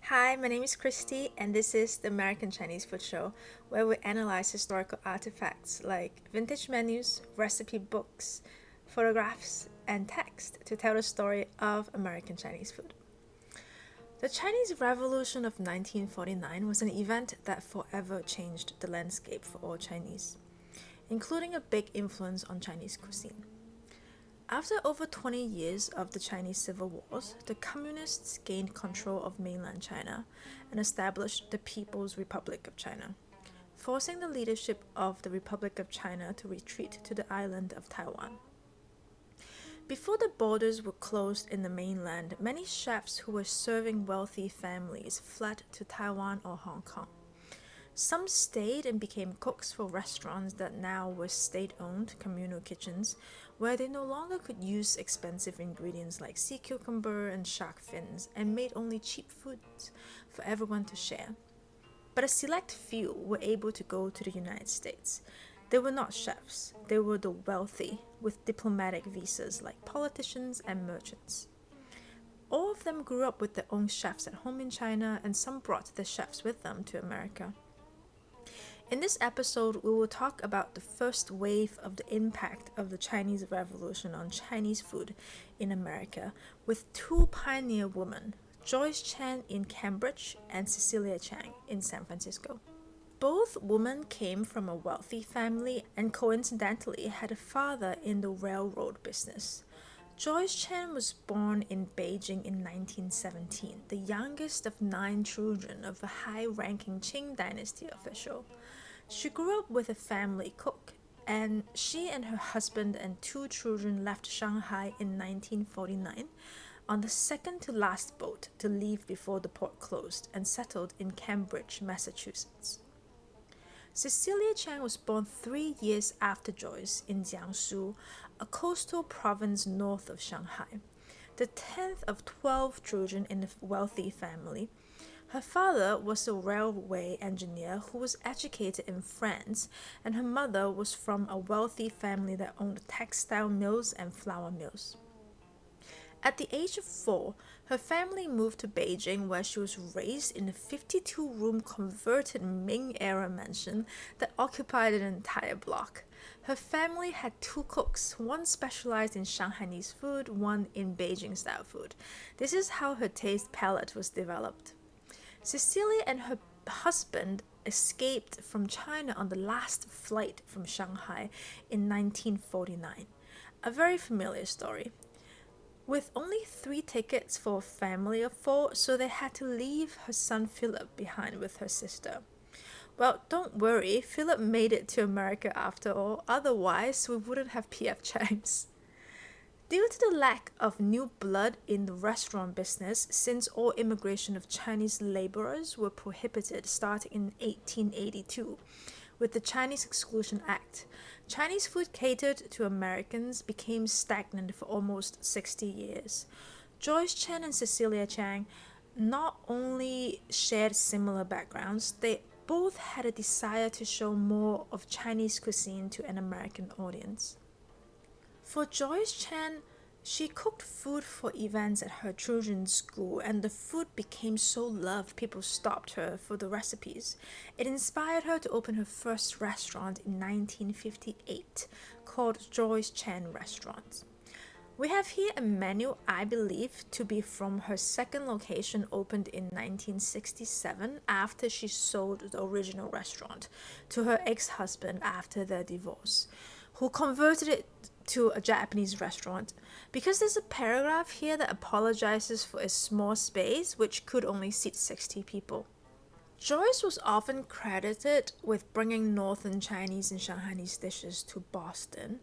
Hi, my name is Christy, and this is the American Chinese Food Show, where we analyze historical artifacts like vintage menus, recipe books, photographs, and text to tell the story of American Chinese food. The Chinese Revolution of 1949 was an event that forever changed the landscape for all Chinese, including a big influence on Chinese cuisine. After over 20 years of the Chinese Civil Wars, the Communists gained control of mainland China and established the People's Republic of China, forcing the leadership of the Republic of China to retreat to the island of Taiwan. Before the borders were closed in the mainland, many chefs who were serving wealthy families fled to Taiwan or Hong Kong. Some stayed and became cooks for restaurants that now were state-owned communal kitchens, where they no longer could use expensive ingredients like sea cucumber and shark fins and made only cheap foods for everyone to share. But a select few were able to go to the United States. They were not chefs, they were the wealthy with diplomatic visas like politicians and merchants. All of them grew up with their own chefs at home in China, and some brought their chefs with them to America. In this episode, we will talk about the first wave of the impact of the Chinese Revolution on Chinese food in America with two pioneer women, Joyce Chen in Cambridge and Cecilia Chiang in San Francisco. Both women came from a wealthy family and coincidentally had a father in the railroad business. Joyce Chen was born in Beijing in 1917, the youngest of 9 children of a high-ranking Qing dynasty official. She grew up with a family cook, and she and her husband and 2 children left Shanghai in 1949 on the second to last boat to leave before the port closed and settled in Cambridge, Massachusetts. Cecilia Chiang was born 3 years after Joyce in Jiangsu, a coastal province north of Shanghai, the 10th of 12 children in a wealthy family. Her father was a railway engineer who was educated in France, and her mother was from a wealthy family that owned textile mills and flour mills. At the age of 4, her family moved to Beijing, where she was raised in a 52-room converted Ming-era mansion that occupied an entire block. Her family had 2 cooks, one specialized in Shanghainese food, one in Beijing-style food. This is how her taste palette was developed. Cecilia and her husband escaped from China on the last flight from Shanghai in 1949. A very familiar story. With only 3 tickets for a family of 4, so they had to leave her son Philip behind with her sister. Well, don't worry, Philip made it to America after all, otherwise we wouldn't have PF Chang's. Due to the lack of new blood in the restaurant business, since all immigration of Chinese laborers were prohibited starting in 1882, with the Chinese Exclusion Act, Chinese food catered to Americans became stagnant for almost 60 years. Joyce Chen and Cecilia Chiang not only shared similar backgrounds, they both had a desire to show more of Chinese cuisine to an American audience. For Joyce Chen, she cooked food for events at her children's school, and the food became so loved people stopped her for the recipes. It inspired her to open her first restaurant in 1958 called Joyce Chen Restaurant. We have here a menu I believe to be from her second location opened in 1967 after she sold the original restaurant to her ex-husband after their divorce, who converted it to a Japanese restaurant. Because there's a paragraph here that apologizes for a small space which could only seat 60 people. Joyce was often credited with bringing Northern Chinese and Shanghainese dishes to Boston,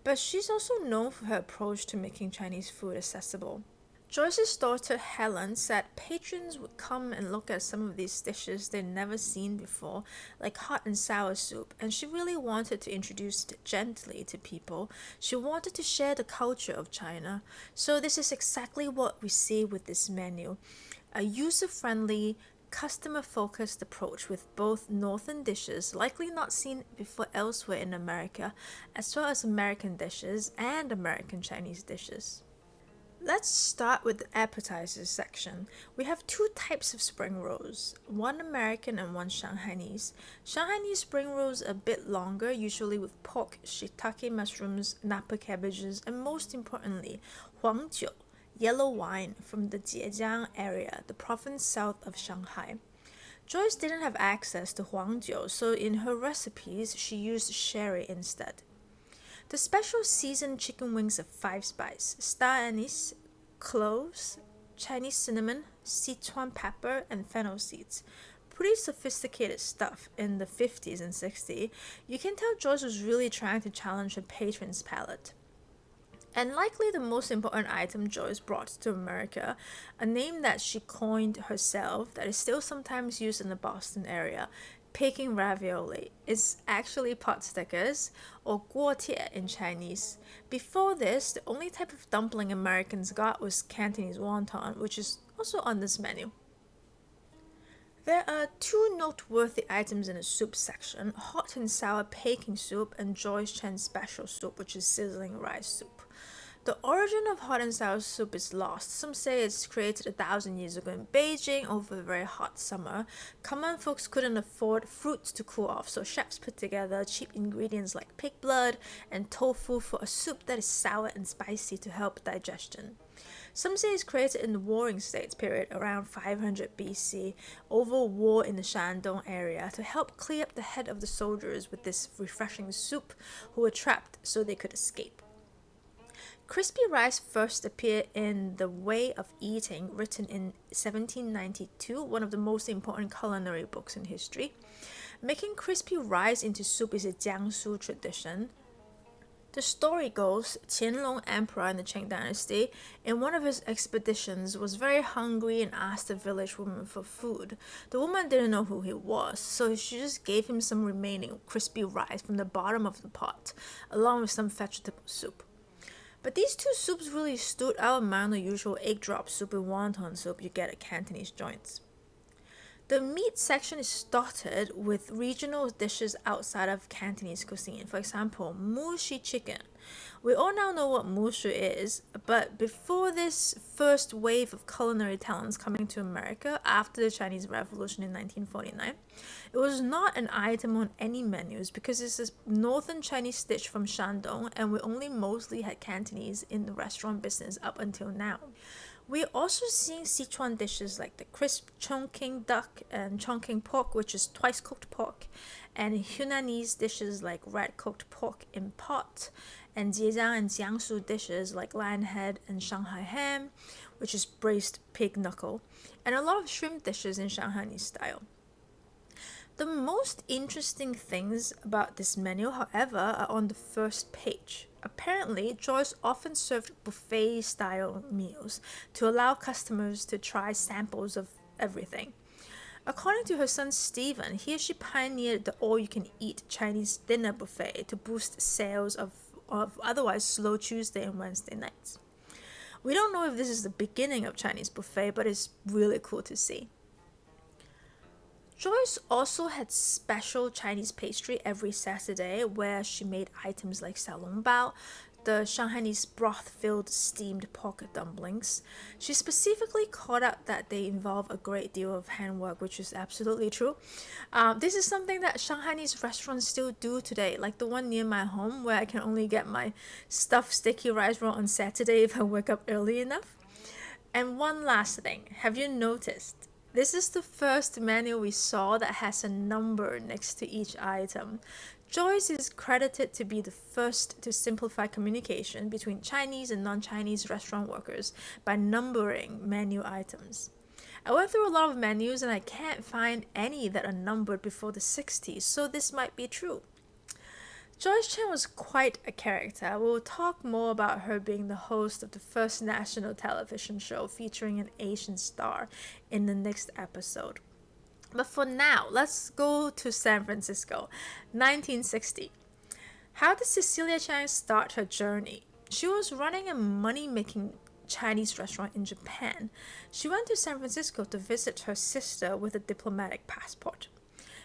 but she's also known for her approach to making Chinese food accessible. Joyce's daughter Helen said patrons would come and look at some of these dishes they'd never seen before, like hot and sour soup, and she really wanted to introduce it gently to people. She wanted to share the culture of China. So this is exactly what we see with this menu. A user-friendly, customer-focused approach with both Northern dishes, likely not seen before elsewhere in America, as well as American dishes and American Chinese dishes. Let's start with the appetizers section. We have two types of spring rolls, one American and one Shanghainese. Shanghainese spring rolls are a bit longer, usually with pork, shiitake mushrooms, napa cabbages, and most importantly, huangjiu, yellow wine from the Zhejiang area, the province south of Shanghai. Joyce didn't have access to huangjiu, so in her recipes she used sherry instead. The special seasoned chicken wings are 5 spice, star anise, cloves, Chinese cinnamon, Sichuan pepper, and fennel seeds. Pretty sophisticated stuff in the 50s and 60s. You can tell Joyce was really trying to challenge her patron's palate. And likely the most important item Joyce brought to America, a name that she coined herself that is still sometimes used in the Boston area, Peking ravioli, is actually pot stickers, or guotie in Chinese. Before this, the only type of dumpling Americans got was Cantonese wonton, which is also on this menu. There are two noteworthy items in the soup section, hot and sour Peking soup and Joyce Chen's special soup, which is sizzling rice soup. The origin of hot and sour soup is lost. Some say it's created 1,000 years ago in Beijing over a very hot summer. Common folks couldn't afford fruits to cool off, so chefs put together cheap ingredients like pig blood and tofu for a soup that is sour and spicy to help digestion. Some say it's created in the Warring States period around 500 BC over a war in the Shandong area to help clear up the head of the soldiers with this refreshing soup who were trapped so they could escape. Crispy rice first appeared in The Way of Eating, written in 1792, one of the most important culinary books in history. Making crispy rice into soup is a Jiangsu tradition. The story goes, Qianlong Emperor in the Qing Dynasty, in one of his expeditions, was very hungry and asked the village woman for food. The woman didn't know who he was, so she just gave him some remaining crispy rice from the bottom of the pot, along with some vegetable soup. But these two soups really stood out among the usual egg drop soup and wonton soup you get at Cantonese joints. The meat section is dotted with regional dishes outside of Cantonese cuisine. For example, mushi chicken. We all now know what mushu is, but before this first wave of culinary talents coming to America after the Chinese Revolution in 1949, it was not an item on any menus because it's a northern Chinese dish from Shandong and we only mostly had Cantonese in the restaurant business up until now. We're also seeing Sichuan dishes like the crisp Chongqing duck and Chongqing pork, which is twice cooked pork, and Hunnanese dishes like red cooked pork in pot, and Zhejiang and Jiangsu dishes like lion head and Shanghai ham, which is braised pig knuckle, and a lot of shrimp dishes in Shanghainese style. The most interesting things about this menu, however, are on the first page. Apparently, Joyce often served buffet-style meals to allow customers to try samples of everything. According to her son Stephen, he or she pioneered the all-you-can-eat Chinese dinner buffet to boost sales of otherwise slow Tuesday and Wednesday nights. We don't know if this is the beginning of Chinese buffet, but it's really cool to see. Joyce also had special Chinese pastry every Saturday where she made items like xiaolongbao, the Shanghainese broth-filled steamed pork dumplings. She specifically called out that they involve a great deal of handwork, which is absolutely true. This is something that Shanghainese restaurants still do today, like the one near my home where I can only get my stuffed sticky rice roll on Saturday if I wake up early enough. And one last thing, have you noticed? This is the first menu we saw that has a number next to each item. Joyce is credited to be the first to simplify communication between Chinese and non-Chinese restaurant workers by numbering menu items. I went through a lot of menus and I can't find any that are numbered before the 60s, so this might be true. Joyce Chen was quite a character. We'll talk more about her being the host of the first national television show featuring an Asian star in the next episode. But for now, let's go to San Francisco, 1960. How did Cecilia Chiang start her journey? She was running a money-making Chinese restaurant in Japan. She went to San Francisco to visit her sister with a diplomatic passport.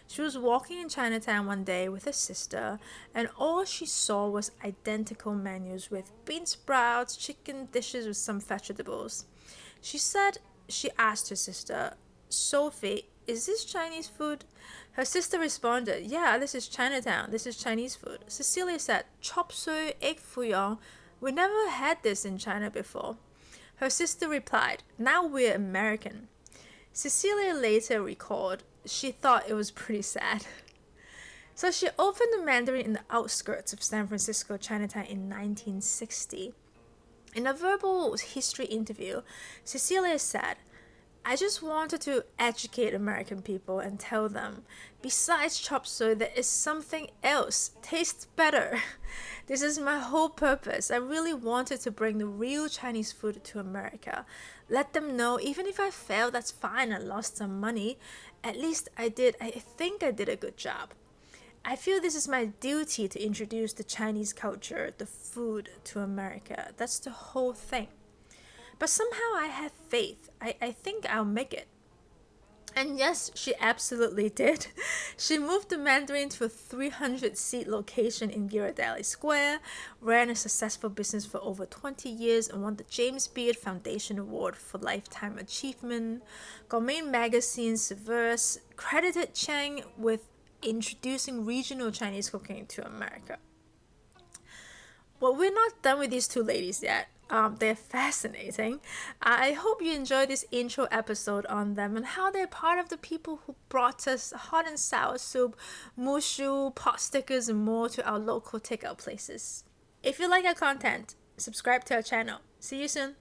She was walking in Chinatown one day with her sister, and all she saw was identical menus with bean sprouts, chicken dishes with some vegetables. She said she asked her sister, Sophie, is this Chinese food? Her sister responded, yeah, this is Chinatown. This is Chinese food. Cecilia said, chop suey, egg fouillon. We never had this in China before. Her sister replied, now we're American. Cecilia later recalled she thought it was pretty sad. So she opened a Mandarin in the outskirts of San Francisco Chinatown in 1960. In a verbal history interview, Cecilia said, I just wanted to educate American people and tell them, besides chop suey, there is something else, tastes better. This is my whole purpose. I really wanted to bring the real Chinese food to America. Let them know, even if I failed, that's fine, I lost some money. At least I think I did a good job. I feel this is my duty to introduce the Chinese culture, the food to America. That's the whole thing. But somehow I have faith. I think I'll make it. And yes, she absolutely did. She moved the Mandarin to a 300-seat location in Ghirardelli Square, ran a successful business for over 20 years, and won the James Beard Foundation Award for Lifetime Achievement. Gourmet magazine Severus credited Chiang with introducing regional Chinese cooking to America. Well, we're not done with these two ladies yet. They're fascinating. I hope you enjoyed this intro episode on them and how they're part of the people who brought us hot and sour soup, mushu, pot stickers, and more to our local takeout places. If you like our content, subscribe to our channel. See you soon.